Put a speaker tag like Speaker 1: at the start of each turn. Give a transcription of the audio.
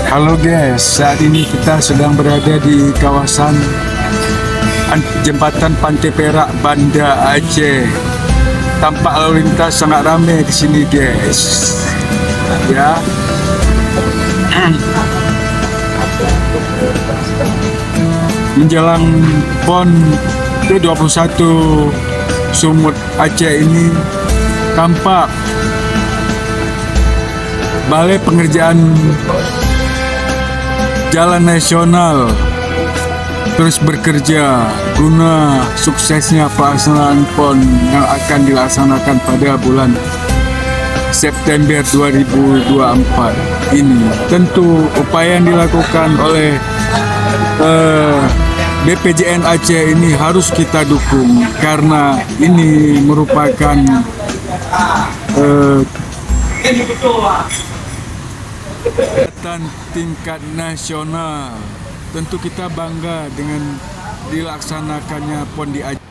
Speaker 1: Halo guys, saat ini kita sedang berada di kawasan Jembatan Pantai Perak, Banda Aceh. Tampak lalu lintas sangat ramai di sini guys. Ya. Menjelang PON ke-21 Sumut Aceh ini tampak Balai Pengerjaan Jalan Nasional terus bekerja guna suksesnya pelaksanaan PON yang akan dilaksanakan pada bulan September 2024 ini. Tentu upaya yang dilakukan oleh BPJN Aceh ini harus kita dukung karena ini merupakan kegiatan tingkat nasional. Tentu kita bangga dengan dilaksanakannya PON di Aceh.